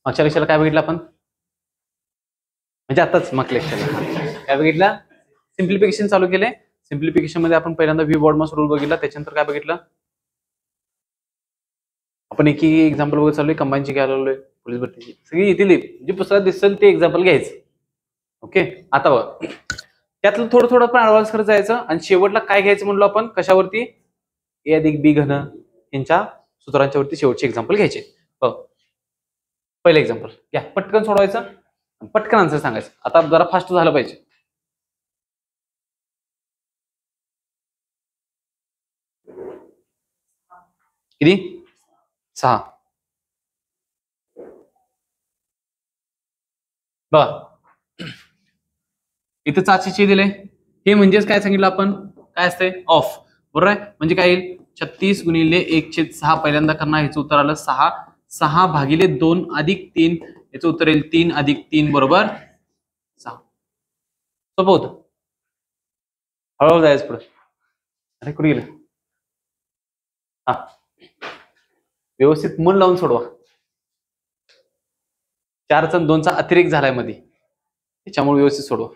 मागच्या लेक्चरला काय बघितलं आपण, म्हणजे आताच मागच्या लेक्चरला काय बघितलं, सिम्प्लिफिकेशन चालू केले. सिम्प्लिफिकेशन मध्ये आपण पहिल्यांदा व्ही बॉडमास रूल बघितला. त्याच्यानंतर काय बघितलं आपण, एक एक्झाम्पल वगैरे चालू आहे, कंबाईनची घ्यायला लागलोय, पोलीस भरतीची सगळी येतील, जे पुस्तकात दिसेल ते एक्झाम्पल घ्यायचं. ओके, आता बघ त्यातलं थोडं थोडं पण ऍडव्हान्स करत जायचं आणि शेवटला काय घ्यायचं म्हणलो आपण, कशावरती, ए अधिक बी घन यांच्या सूत्रांच्या वरती शेवटचे एक्झाम्पल घ्यायचे. पहिलं एक्झाम्पल घ्या, पटकन सोडवायचं, पटकन आन्सर सांगायचं. आता जरा फास्ट झालं पाहिजे. किती, 6. बघा इथं चाचीचे दिले, हे म्हणजेच काय सांगितलं आपण, काय असते, ऑफ, बरोबर आहे. म्हणजे काय येईल, 36 गुणिले 1/6 पहिल्यांदा करणार, ह्याचं उत्तर आलं 6. 6 भागिले 2 अधिक 3, याचं उत्तर येईल 3 अधिक 3 बरोबर 6. सोपं होतं, हळूहळू जायचं पुढे. अरे कुठे गेलं, हा व्यवस्थित मन लावून सोडवा. 4चा 2चा अतिरेक झालाय मध्ये, त्याच्यामुळे व्यवस्थित सोडवा.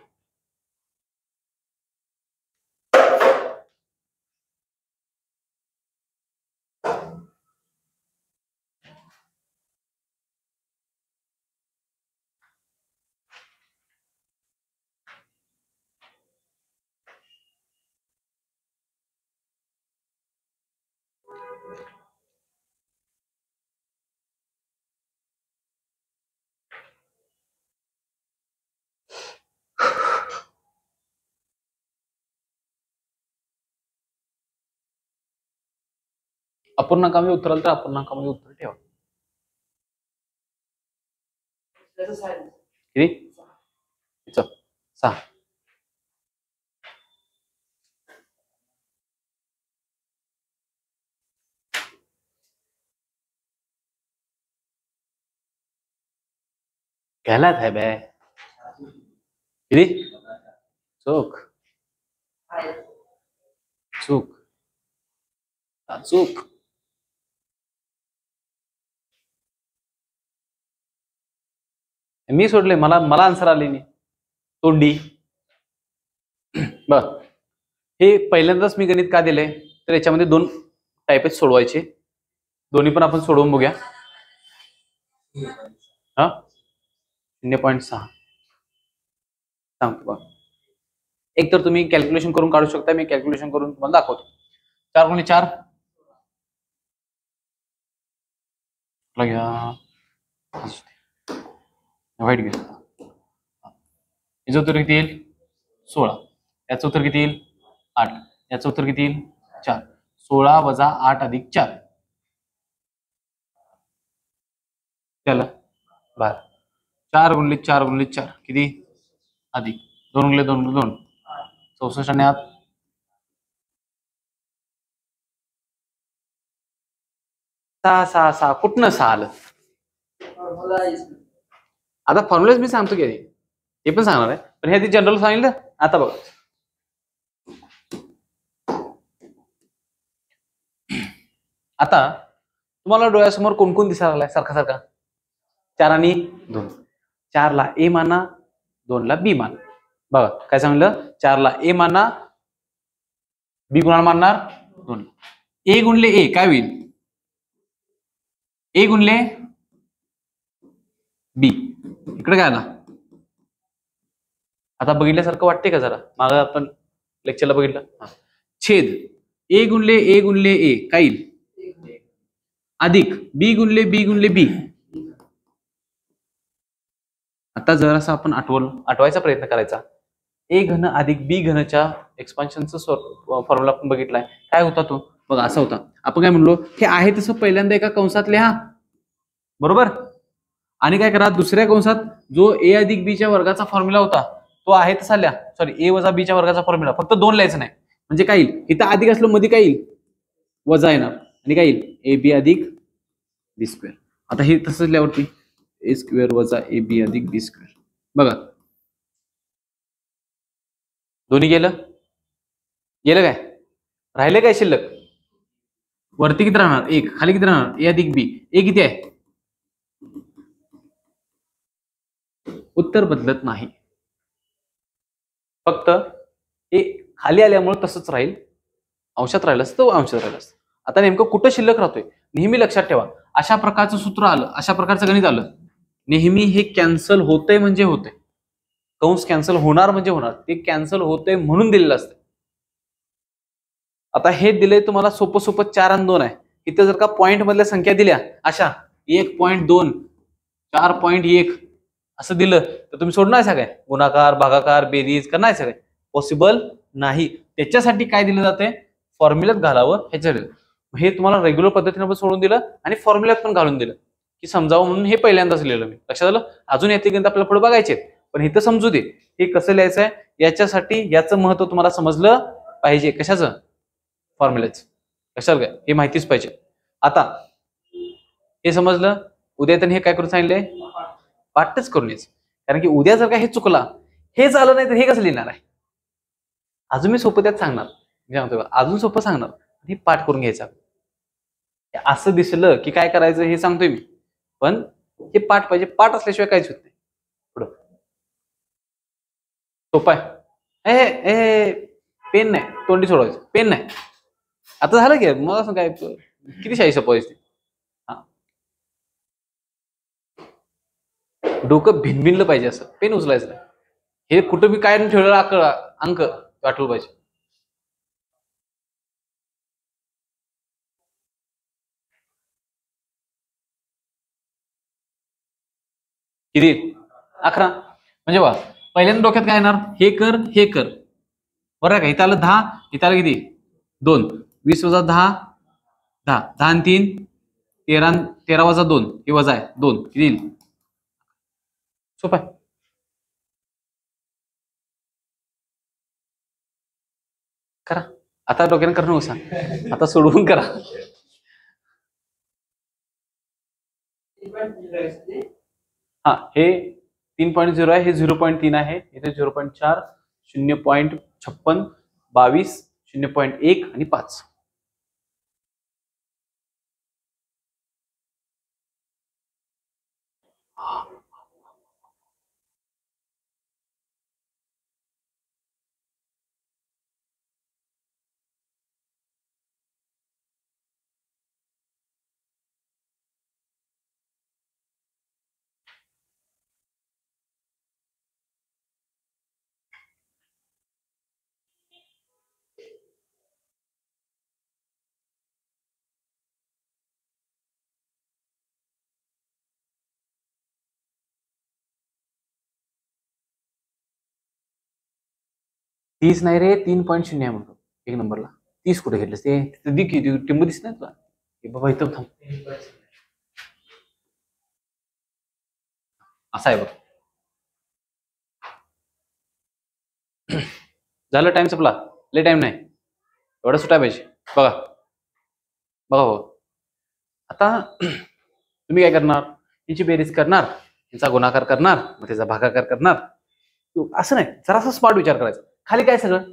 अपूर्णांकामध्ये उत्तर आलं तर अपूर्णांकामध्ये उत्तर ठेवा. किती, 6. घ्यायलाच आहे बे, किती, चूक चूक चूक, मी सोडले, मला आन्सर आले नाही, तोंडी. बर, हे पहिल्यांदाच मी गणित का दिले, तर याच्यामध्ये 2 टाईप आहेत सोडवायचे, दोन्ही पण आपण सोडवून बघूया. हा 0.6 सांगतो बघा. एक तर तुम्ही कॅल्क्युलेशन करून काढू शकता, मी कॅल्क्युलेशन करून तुम्हाला दाखवतो. 4 गुणिले 4 घ्या, वाईट घ्या, याचं उत्तर किती येईल 16, याचं उत्तर किती येईल 8, याचं उत्तर किती येईल 4. 16 वजा 8 अधिक 4 त्याला 12. 4 गुणिले 4 गुणिले 4 किती, अधिक 2 गुणिले 2 गुणिले 2 64 आणि 8 6 6 6 कुठनं 6 आलं. आता फॉर्म्युलाच मी सांगतो की हे पण सांगणार आहे, पण हे आधी जनरल सांगितलं. आता बघा, आता तुम्हाला डोळ्यासमोर कोण कोण दिसायला लागलाय सारखा सारखा, 4 आणि 2. 4 ला ए माना, 2 ला बी माना. बघा काय सांगितलं, 4 ला ए माना, बी गुणाला मानणार 2 ला. ए गुणले ए काय होईल, ए गुणले बी, इकडे काय आला. आता बघितल्यासारखं वाटते का जरा, मागं आपण लेक्चरला बघितलं. छेद ए गुणले ए काय येईल, अधिक बी गुणले बी. आता जरासा आपण आठवायचा प्रयत्न करायचा. ए घन अधिक बी घनच्या एक्सपान्शनचा फॉर्म्युला आपण बघितलाय, काय होता तो बघा, असा होता. आपण काय म्हणलो, हे आहे तसं पहिल्यांदा एका कंसात लिहा, बरोबर, आणि काय करा, दुसऱ्या कंसात जो ए अधिक बी च्या वर्गाचा फॉर्म्युला होता तो आहे तसा लिहा. सॉरी, ए वजा बी च्या वर्गाचा फॉर्म्युला, फक्त 2 लिहायचं नाही. म्हणजे काय येईल, इथं अधिक असलं मध्ये काय येईल वजा येणार, आणि काय येईल ए बी अधिक बी स्क्वेअर. आता हे तसंच लिहावरती ए स्क्वेअर वजा ए बी अधिक बी स्क्वेअर. बघा दोन्ही गेलं काय, राहिले काय शिल्लक, वरती किती राहणार 1, खाली किती राहणार ए अधिक बी. ए किती आहे उत्तर बदलत नाही. फक्त हे खाली आल्यामुळे तसंच राहील. अंशात राहिलं असतं अंशात राहिलं असतं. आता नेमकं कुठं शिल्लक राहतोय नेहमी लक्षात ठेवा. अशा प्रकारचं सूत्र आलं, अशा प्रकारचं गणित आलं, नेहमी हे कॅन्सल होतंय म्हणजे होतंय. कंस कॅन्सल होणार म्हणजे होणार. ते कॅन्सल होतंय म्हणून दिलेलं असतं. आता हे दिलंय तुम्हाला सोपं सोपं 4 आणि 2 आहे. इथे जर का पॉईंट मधल्या संख्या दिल्या अशा 1.2 4.1 असं दिलं तर तुम्ही सोडणार सगळे गुणाकार भागाकार बेरीज करणार सगळे पॉसिबल नाही. त्याच्यासाठी काय दिलं जाते फॉर्म्युल्यात घालावं ह्याच्या. हे तुम्हाला रेग्युलर पद्धतीने पण सोडून दिलं आणि फॉर्म्युल्यात पण घालून दिलं की समजावं म्हणून हे पहिल्यांदाच लिहिलं मी. लक्षात आलं. अजून येते गणित आपल्याला पुढे बघायचे पण इथं समजू दे हे कसं लिहायचं आहे. याच्यासाठी याचं महत्व तुम्हाला समजलं पाहिजे. कशाचं फॉर्म्युल्याच कशाला काय हे माहितीच पाहिजे. आता हे समजलं. उद्या त्यांनी हे काय करून सांगितलंय पाठच करून यायचं. कारण की उद्या जर का हे चुकला हे झालं नाही तर हे कसं लिहिणार आहे. अजून मी सोपं त्यात सांगणार सांगतो अजून सोपं सांगणार हे पाठ करून घ्यायचा. असं दिसलं की काय करायचं हे सांगतोय मी पण हे पाठ पाहिजे. पाठ असल्याशिवाय काहीच होत नाही. पुढं सोपं आहे. पेन नाही तोंडी सोडवायचं पेन नाही. आता झालं की मग असं काय किती शाही सोपं आहे. डोकं भिनभिनलं पाहिजे असं पेन उचलायचं नाही. हे कुठं मी काय ठेवलेला अंक वाटलं पाहिजे. किती 11 म्हणजे वा पहिल्यांदा डोक्यात काय येणार हे कर बरं का. इथं आलं 10 इथं आलं किती 2 20 वजा 10 10 10 आणि 3 13 13 वजा 2 हे वजा आहे 2 किती येईल. सोपं आहे. करा आता डोक्याने करणं उसा आता सोडवून करा. हा हे 3.0 आहे हे 0.3 आहे इथे 0.4 0.56 22 0.1 आणि 5. तीस नाही रे 3.0 आहे म्हणतो एक नंबरला. 30 कुठे घेतलं ते दिकी टिंबू दिसत नाही तुला बाबा इथं थांब. असं आहे बघ. झालं टाइम संपला. लय टाइम नाही एवढा सुटा पाहिजे. बघा बघा हो आता तुम्ही काय करणार याची बेरीज करणार याचा गुणाकार करणार मग त्याचा भागाकार करणार. असं नाही जरासा स्मार्ट विचार करायचा. खाली काय सगळं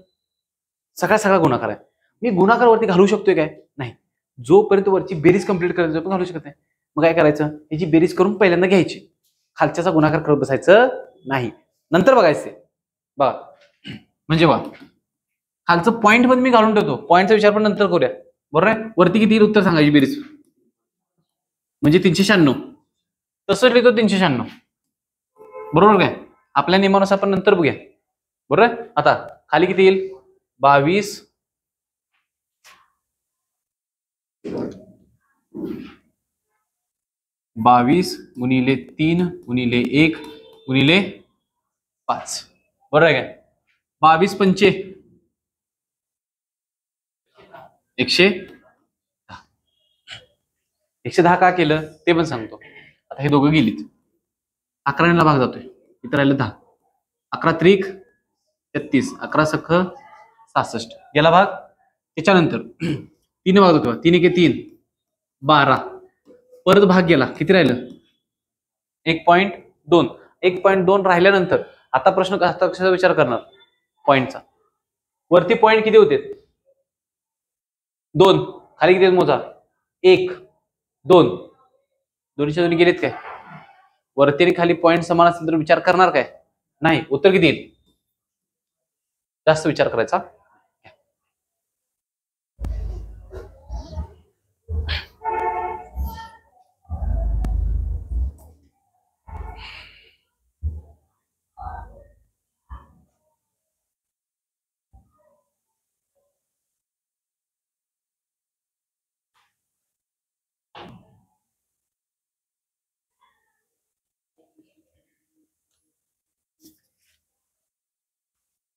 सगळा गुणाकार आहे. मी गुणाकार वरती घालू शकतोय काय नाही. जोपर्यंत वरची बेरीज कंप्लीट करायची पण घालू शकत नाही. मग काय करायचं याची बेरीज करून पहिल्यांदा घ्यायची. खालच्याचा गुणाकार करत बसायचं नाही नंतर बघायचं. बघा म्हणजे बघा खालचं पॉईंट मध्ये मी घालून ठेवतो. पॉईंटचा विचार पण नंतर करूया बरोबर आहे. वरती किती उत्तर सांगायची बेरीज म्हणजे 396 तसं लिहितो 396 बरोबर काय. आपल्या नियमानुसार आपण नंतर बघूया बरोबर आहे. आता खाली किती येईल 22 22 गुणिले 3 गुणिले 1 गुणिले 5 बरोबर आहे काय. 22 पंचे 110 का केलं ते पण सांगतो. आता हे दोघं गेलीत 11 भाग जातोय इथं राहिलं 10 11 त्रिक 33 11 सख 66 गेला भाग. त्याच्यानंतर 3 भाग जातो 3 1 3 12 परत भाग गेला किती राहिलं 1.2 1.2 राहिल्यानंतर आता प्रश्न कशाचा विचार करणार पॉइंटचा. वरती पॉइंट किती होते 2 खाली किती मोजा 1 2 दोन्हीच्या दोन्ही गेलेत काय वरती आणि खाली पॉईंट समान असेल तर विचार करणार काय? नाही. उत्तर किती येईल? जास्त विचार करायचा.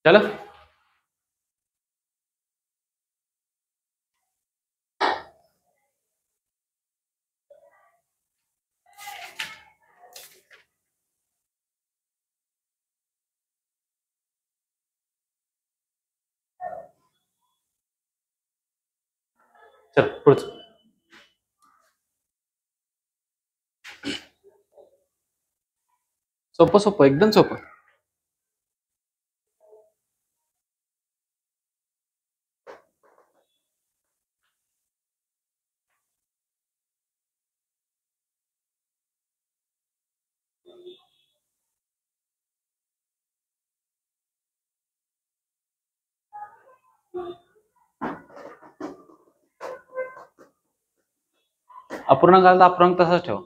चला, चल पुढचं. सोपं सोपं, एकदम सोपं. अपूर्णांक आला तर अपूर्णांक तसाच ठेवा.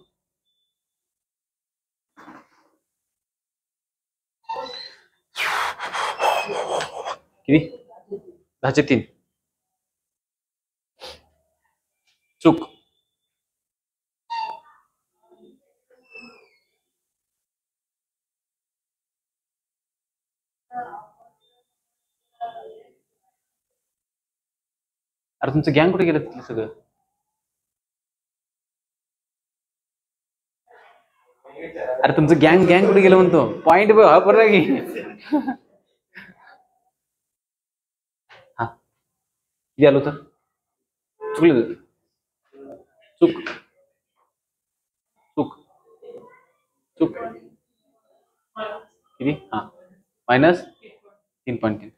किती? 10^3. चूक. अरे तुमचं गँग कुठे गेलं तिथलं सगळं? अरे तुमचं गँग गँग कुठे गेलं म्हणतो? पॉइंट बरोबर की. हा, किती आलं होतं? चुकलं. चूक चूक चूक. किती? हा, -3.3.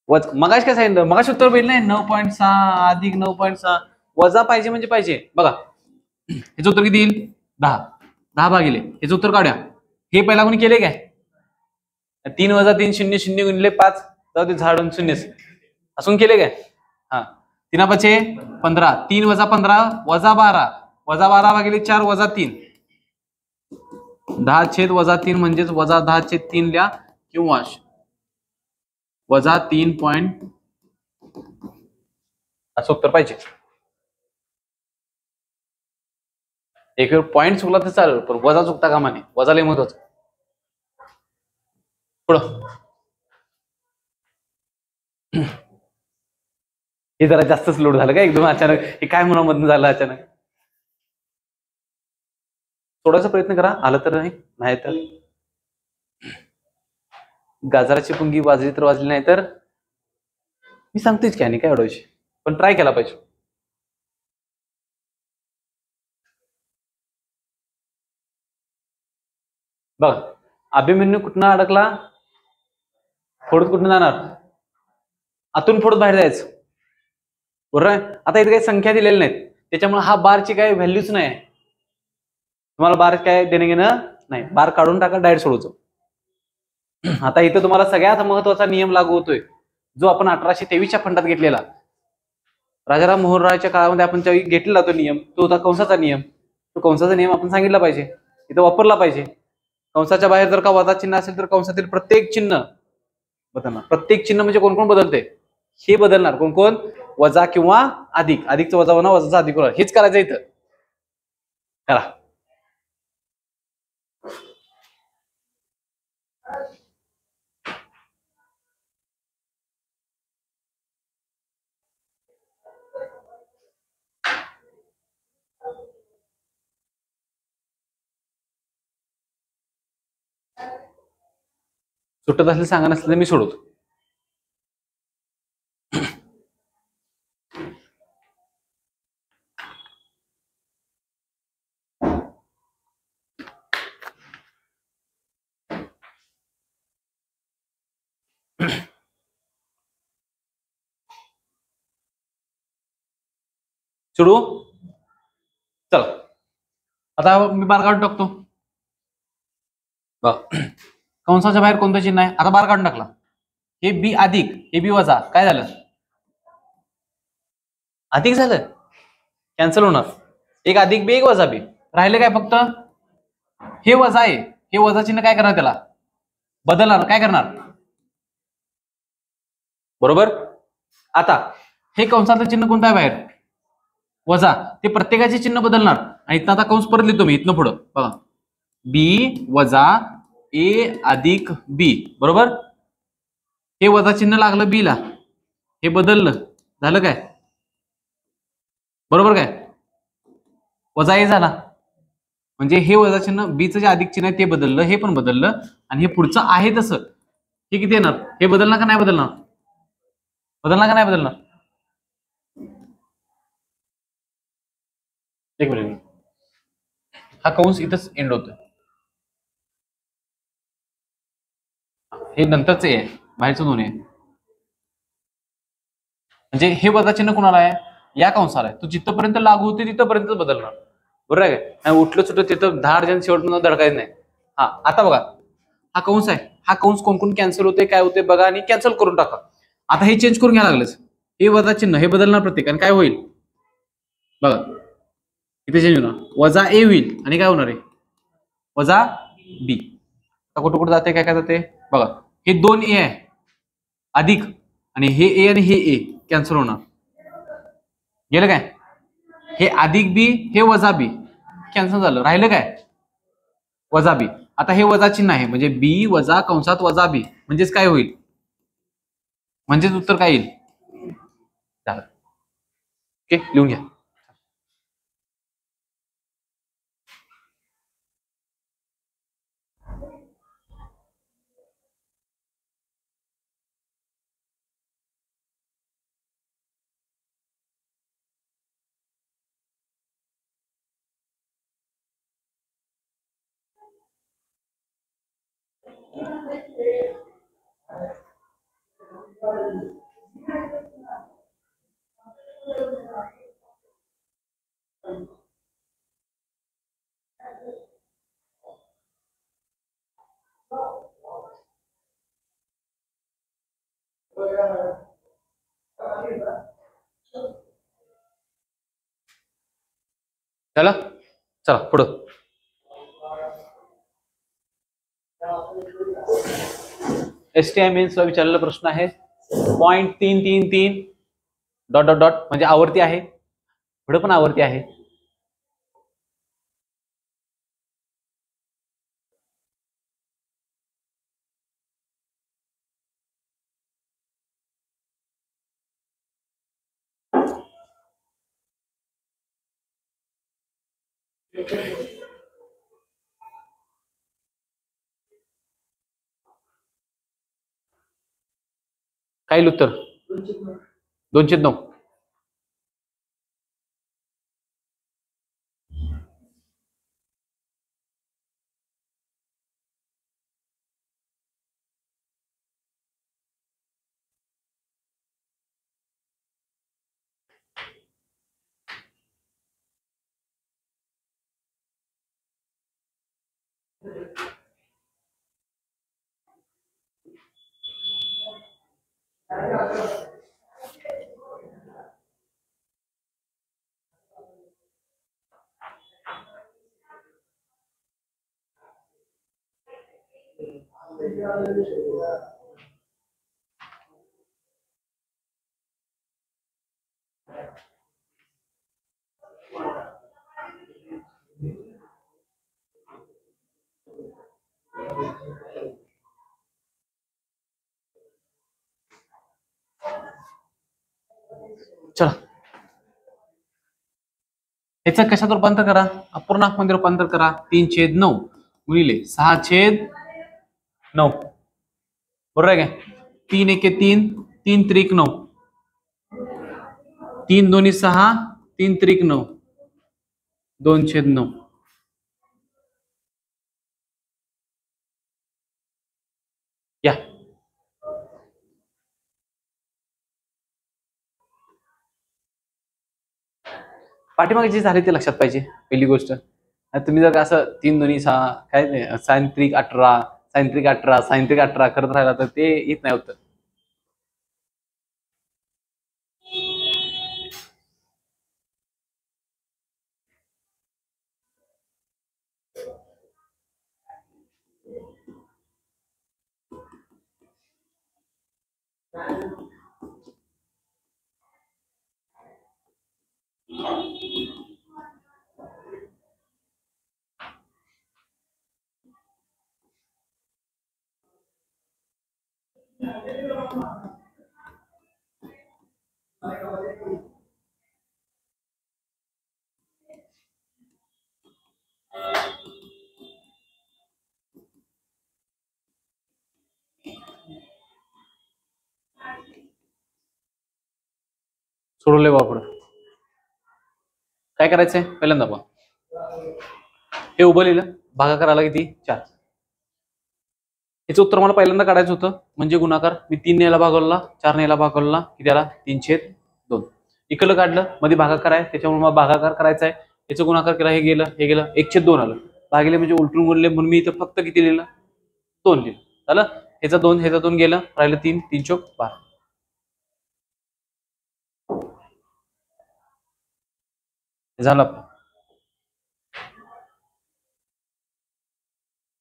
मगाशी काय सांगितलं? मगाशी उत्तर भेटलं नाही. 9.6 अधिक 9.6 वजा पाहिजे म्हणजे पाहिजे. बघा ह्याचं उत्तर किती येईल? 10. 10 भागिले ह्याचं उत्तर काढूया. हे पहिला कोणी केले काय? 3 वजा 3 0 0 गुणिले 5 जाऊ दे, झाडून शून्य असून केले काय? हा, 3×5 15. 3 वजा 15 वजा 12 वजा 12 भागिले 4 वजा 3. 10/-3 म्हणजेच वजा 10/3 लिहा किंवा वजा 3 पॉइंट असं उत्तर पाहिजे. एक पॉइंट चुकला तर चालेल, पण वजा चुकता कामा नये. वजा लय महत्वाचं. पुढं हे जरा जास्तच लोड झालं का एकदम अचानक? हे काय मधून झालं अचानक? थोडासा प्रयत्न करा, आलं तर नाही तर गाजराची पुंगी वाजली तर वाजली, नाही तर मी सांगतेच की आणि काय अडवायची, पण ट्राय केला पाहिजे. बघ, अभिमन्यू कुठनं अडकला? फोडत कुठनं जाणार? आतून फोडत बाहेर जायचं, बरोबर आहे. आता इथे काही संख्या दिलेल्या नाहीत, त्याच्यामुळे हा बारची काही व्हॅल्यूच नाही. तुम्हाला बार काय देणे घेणं नाही. बार काढून टाका, डायरेक्ट सोडवतो. आता इथं तुम्हाला सगळ्यात महत्वाचा नियम लागू होतोय, जो आपण 1823च्या फंडात घेतलेला. राजाराम मोहन रायच्या काळामध्ये आपण ज्यावेळी घेतलेला तो नियम, तो होता कंसाचा नियम. तो कंसाचा नियम आपण सांगितला पाहिजे, इथं वापरला पाहिजे. कंसाच्या बाहेर जर का वजा चिन्ह असेल तर कंसातील प्रत्येक चिन्ह बदलणार. प्रत्येक चिन्ह म्हणजे कोण कोण बदलते? हे बदलणार. कोण कोण? वजा किंवा अधिक. अधिकचं वजा होणार, वजाचा अधिक होणार. हेच करायचं इथं. करा. सुटत असेल सांगा, नसलं तर मी सोडवतो. सोडू. चला, आता मी बार काढून टाकतो बघ. कंसाच्या बाहेर कोणतं चिन्ह आहे? आता बार काढून टाकला. हे बी अधिक हे बी वजा, काय झालं? अधिक झालं, कॅन्सल होणार. एक अधिक बी एक वजा बी राहिले काय? फक्त हे वजा आहे, हे वजा चिन्ह काय करणार? त्याला बदलणार. काय करणार? बरोबर. आता हे कंसाचं चिन्ह कोणतं आहे? बाहेर वजा. ते प्रत्येकाचे चिन्ह बदलणार. आणि इथं आता कंस परत लिहितो मी इथनं पुढं बघा. बी वजा ए अधिक बी, बरोबर. हे वजा चिन्ह लागलं बी ला, हे बदललं, झालं काय? बरोबर काय? वजा ए झाला म्हणजे हे वजा चिन्ह बीचं जे अधिक चिन्ह आहे ते बदललं, हे पण बदललं. आणि हे पुढचं आहे तसं हे किती येणार? हे बदलणार का नाही बदलणार? बदलणार का नाही बदलणार? एक मिनिट, हा कंस इथंच एंड होतोय. हे नंतरच आहे, बाहेरचं दोन्ही आहे. म्हणजे हे वजा चिन्ह कुणाला आहे? या कंसाला आहे. तो जिथपर्यंत लागू होते तिथपर्यंत बदलणार. बरोबर आहे काय? उठलं सुटलं तिथं 10 शेवट धडकायचं नाही. हा आता बघा, हा कंस आहे, हा कंस कोण कॅन्सल होते काय होते बघा आणि कॅन्सल करून टाका. आता हे चेंज करून घ्यायला लागलंच. हे वजा चिन्ह हे बदलणार प्रत्येकाने. काय होईल बघा, इथे चेंज होणार. वजा ए होईल आणि काय होणार आहे? वजा बी. आता कुठं कुठं जाते, काय काय जाते बघा. हे 2 ए आहे अधिक, आणि हे ए आणि हे ए कॅन्सल होणार. गेलं काय? हे अधिक बी हे वजा बी कॅन्सल झालं. राहिलं काय? वजा बी. आता हे वजा चिन्ह आहे म्हणजे बी वजा कंसात वजा बी म्हणजेच काय होईल? म्हणजेच उत्तर काय येईल? झालं. ओके, लिहून घ्या. चला चला पुढं. एसटीआय मेन्सला विचारलेला प्रश्न आहे. 0.333 डॉट डॉट डॉट म्हणजे आवर्ती आहे, पुढे पण आवर्ती आहे. काय येईल उत्तर? 209. चला, याचं कशात रूपांतर करा? अपूर्णांकमध्ये रूपांतर करा. 3/9 गुणिले 6/9. बरोबर आहे काय? 3 एके 3, 3 त्रिक 9, 3 दोन्ही 6, 3 त्रिक 9, 2/9. या पाठीमागे जे झाले ते लक्षात पाहिजे पहिली गोष्ट. तुम्ही जर का असं 3 2 6 काय नाही सायंत्रिक 18 सायंत्रिक 18 सायंत्रिक 18 करत राहिला तर ते येत नाही होत. सोडवले बापड. काय करायचंय पहिल्यांदा बघ, हे उभं लिहिलं, भागाकार आला किती 4. याचं उत्तर मला पहिल्यांदा काढायचं होतं, म्हणजे गुणाकार. मी 3 ने याला भागवला, 4 ने याला भागवला, किती आला 3/2. इकडलं काढलं, मध्ये भागाकार आहे त्याच्यामुळे मला भागाकार करायचा आहे. याचं गुणाकार केला, हे गेलं हे गेलं, 1/2 आलं. भागिले म्हणजे उलटून गुणले म्हणून मी इथं फक्त किती लिहिलं 2 लिहिलं. झालं. ह्याचा 2 गेलं, राहिलं 3, 3×4 = 12. झालं आपलं.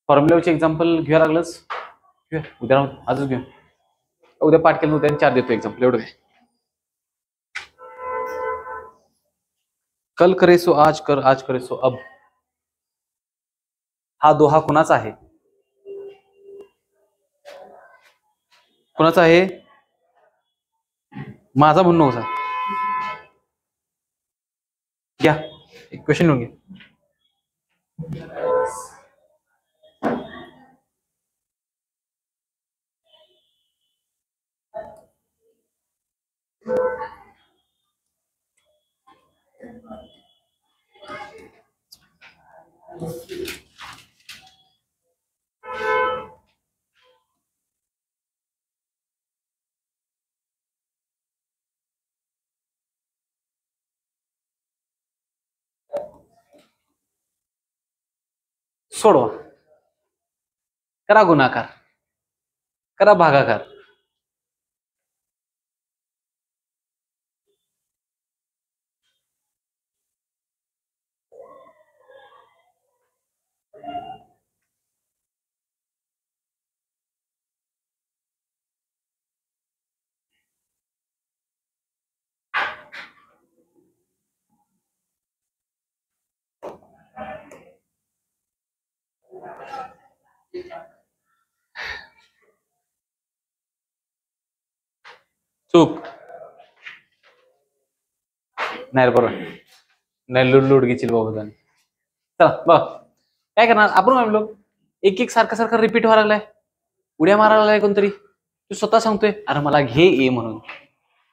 फॉर्म्युलाचे एक्झाम्पल घेऊया लागलंच, घेऊया उद्या, आजच घेऊया. उद्या पाठ केलं उद्या 4 देतो एक्झाम्पल, एवढं काय. कल करे सो आज कर, आज करे सो अब. हा दोहा कुणाचा आहे? कुणाचा आहे? माझा म्हणणं होता. घ्या एक क्वेश्चन लिहून घ्या. सोडवा, करा गुणाकार, करा भागाकार. चूक नाही बरोबर नाही, लूड घेशील बाबा. चला बघ काय करणार आपण. म्हणलो एक एक सारखं सारखं रिपीट व्हायला लागलाय, उड्या मारायला लागलाय कोणतरी. तू स्वतः सांगतोय अरे मला घे ए म्हणून,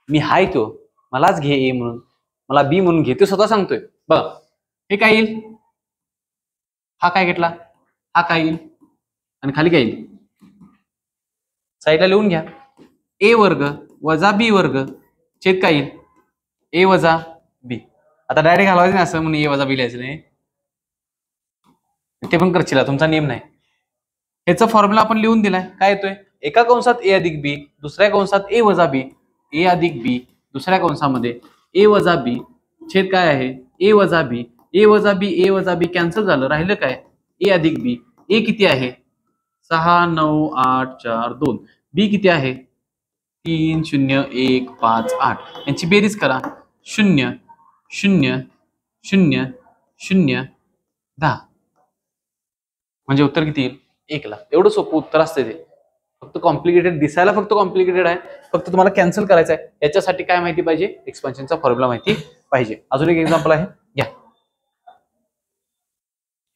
मी हाय तो, मलाच घे ए म्हणून, मला बी म्हणून घे. तू स्वतः सांगतोय. बघ हे काय येईल, हा काय घेतला, हा काय येईल, आणि खाली काय येईल साईडला लिहून घ्या. ए वर्ग वजा बी वर्ग छेद काय येईल, ए वजा बी. आता डायरेक्ट घालवायचं नाही असं म्हणून ए वजा बी लिहायचं नाही, ते पण करशील, तुमचा नियम नाही. ह्याचा फॉर्म्युला आपण लिहून दिलाय, काय येतोय, एका कंसात ए अधिक बी, दुसऱ्या कंसात ए वजा बी, ए अधिक बी दुसऱ्या कंसामध्ये ए वजा बी छेद काय आहे ए वजा बी, ए वजा बी, ए वजा बी कॅन्सल झालं, राहिलं काय ए अधिक बी. ए किती आहे 6 9 8 4 2, बी किती आहे 3 0 1 5 8. यांची बेरीज करा, 0 0 0 0 10, म्हणजे उत्तर किती येईल 1 लाख. एवढं सोपं उत्तर असते ते, फक्त कॉम्प्लिकेटेड दिसायला, फक्त कॉम्प्लिकेटेड आहे, फक्त तुम्हाला कॅन्सल करायचं आहे. याच्यासाठी काय माहिती पाहिजे, एक्सपान्शनचा फॉर्म्युला माहिती पाहिजे. अजून एक एक्झाम्पल आहे, घ्या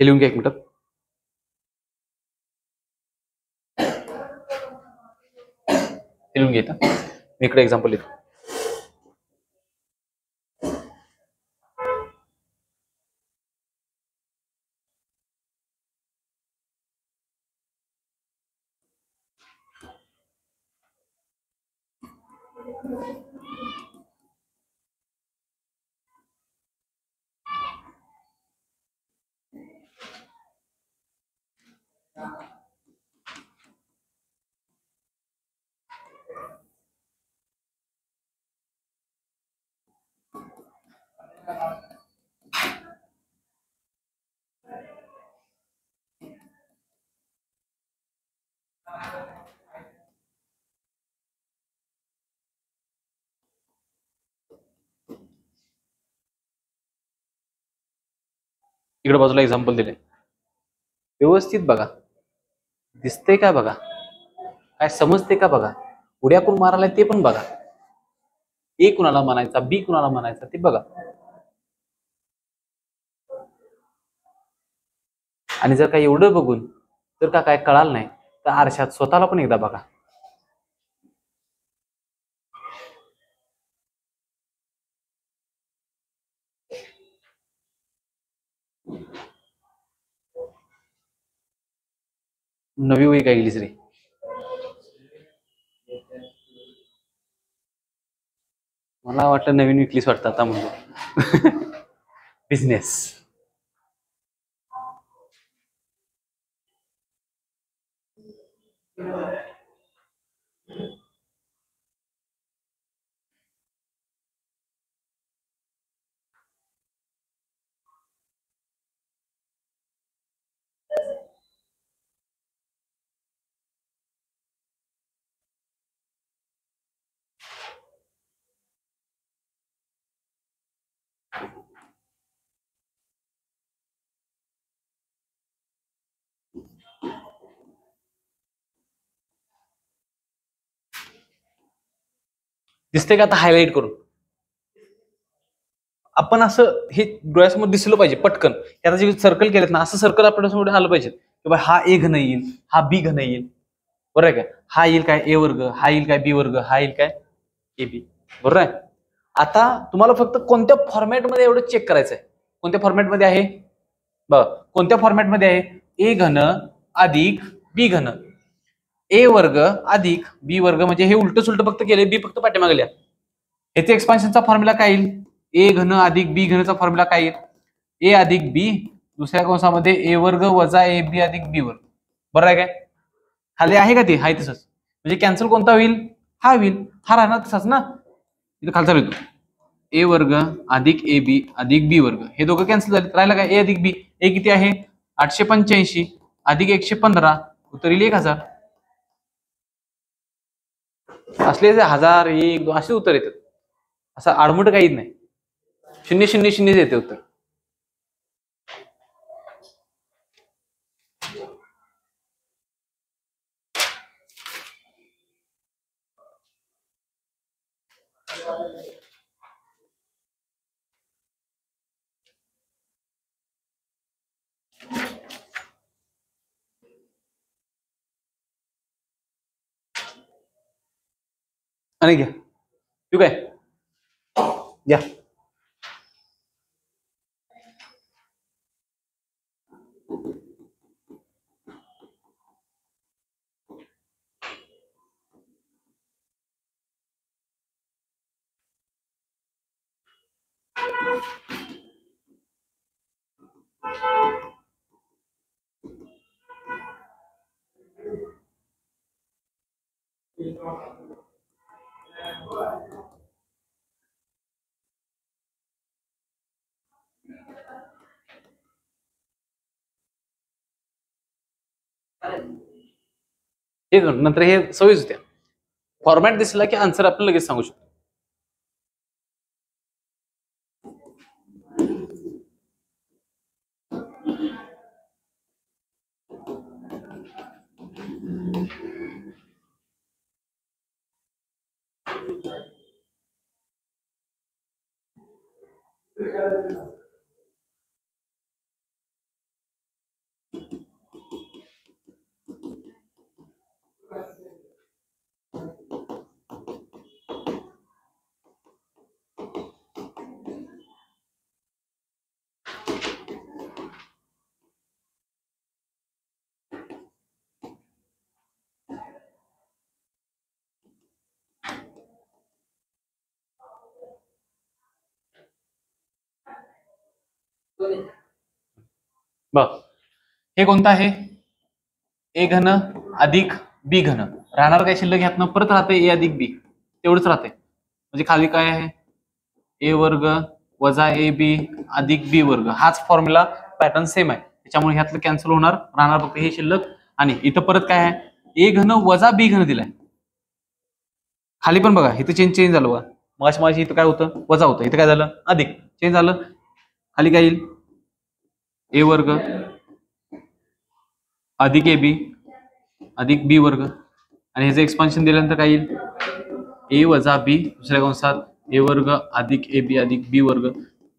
हे लिहून घ्या एक मिनिट. लिहून घेता मी इकडे एक्झाम्पल लिहितो. इकडे बाजूला एक्झाम्पल दिले, व्यवस्थित बघा, दिसतंय का बघा, काय समजते का बघा, उड्या कोण मारायला ते पण बघा, ए कुणाला म्हणायचा, बी कुणाला म्हणायचा ते बघा. आणि जर का एवढं बघून जर का काय कळालं नाही तर आरशात स्वतःला पण एकदा बघा. नवी वही काय गेलीस रे, मला वाटलं नवीन विकलीस वाटतं आता म्हणून. बिझनेस. दिसते का आता हायलाइट करून, आपण असं हे डोळ्यासमोर दिसलं पाहिजे पटकन. आता जे सर्कल केलेत ना, असं सर्कल आपल्यासमोर आलं पाहिजे की बा हा ए घन येईल, हा बी घन येईल, बरोबर आहे का, हा येईल काय ए वर्ग, हा येईल काय बी वर्ग, हा येईल काय ए बी, बरोबर आहे. आता तुम्हाला फक्त कोणत्या फॉर्मॅटमध्ये एवढं चेक करायचंय, कोणत्या फॉर्मॅटमध्ये आहे बघा, कोणत्या फॉर्मॅटमध्ये आहे, ए घन अधिक बी घन, ए वर्ग अधिक बी वर्ग, म्हणजे हे उलट सुलट फक्त केले, बी फक्त पाठीमागल्या. याचे एक्सपान्शनचा फॉर्म्युला काय येईल, ए घन अधिक बी घनचा फॉर्म्युला काय येईल, ए अधिक बी दुसऱ्या कंसामध्ये ए वर्ग वजा ए बी अधिक बी वर्ग, बरोबर आहे काय. खाली आहे का ते, आहे तसंच, म्हणजे कॅन्सल कोणता होईल, हा होईल, हा राहणार तसाच ना, इथं खालचा येतो ए वर्ग अधिक ए बी अधिक बी वर्ग, हे दोघं कॅन्सल झाले, राहिला काय ए अधिक बी, ए किती आहे 885 अधिक 115, उत्तर येईल 1000. असले 1000 1 2 असे उत्तर येतात, असं आडमुठ काहीच नाही, 0 0 0 येते उत्तर. आणि घ्या, ठीक आहे, घ्या. हे नंतर हे सवयच होत्या, फॉर्मॅट दिसला की आन्सर आपण लगेच सांगू शकतो. बघ, हे कोणतं आहे, ए घन अधिक बी घन, राहणार काय शिल्लक ह्यातनं परत राहते ए अधिक बी, तेवढंच राहते, म्हणजे खाली काय आहे ए वर्ग वजा ए बी अधिक बी वर्ग हाच फॉर्म्युला पॅटर्न सेम आहे, त्याच्यामुळे ह्यातलं कॅन्सल होणार, राहणार फक्त हे शिल्लक. आणि इथं परत काय आहे, ए घन वजा बी घन दिलाय. खाली पण बघा इथं चेंज झालं बघा, माझी इथं काय होतं वजा होतं, इथं काय झालं अधिक, चेंज झालं. खाली काय येईल, ए वर्ग अधिक ए बी अधिक बी वर्ग, आणि ह्याचं एक्सपान्शन दिल्यानंतर काय येईल, ए वजा बी दुसऱ्या कंसात ए वर्ग अधिक ए बी अधिक बी वर्ग,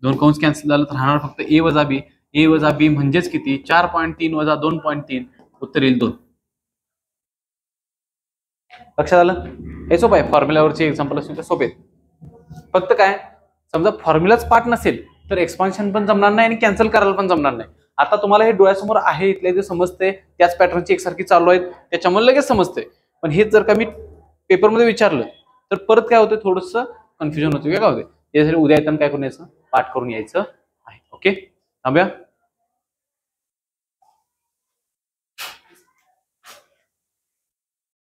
दोन कंस कॅन्सल झालं तर राहणार फक्त ए वजा बी. ए वजा बी म्हणजेच किती, 4.3 वजा 2.3, उत्तर येईल 2. लक्षात आलं, हे सोपं आहे, फॉर्म्युलावरचे एक्झाम्पल असतील तर सोपे आहेत. फक्त काय, समजा फॉर्म्युलाच पाठ नसेल तर एक्सपान्शन पण जमणार नाही आणि कॅन्सल करायला पण जमणार नाही. आता तुम्हाला हे डोळ्यासमोर आहे, इथले जे समजते त्याच पॅटर्नची एकसारखी चालू आहेत त्याच्यामुळे लगेच समजते. पण हेच जर का मी पेपरमध्ये विचारलं तर परत काय होतं, थोडंसं कन्फ्युजन होतं, काय होते. त्यासाठी उद्या येताना काय करून यायचं, पाठ करून यायचं आहे. ओके, थांबूया.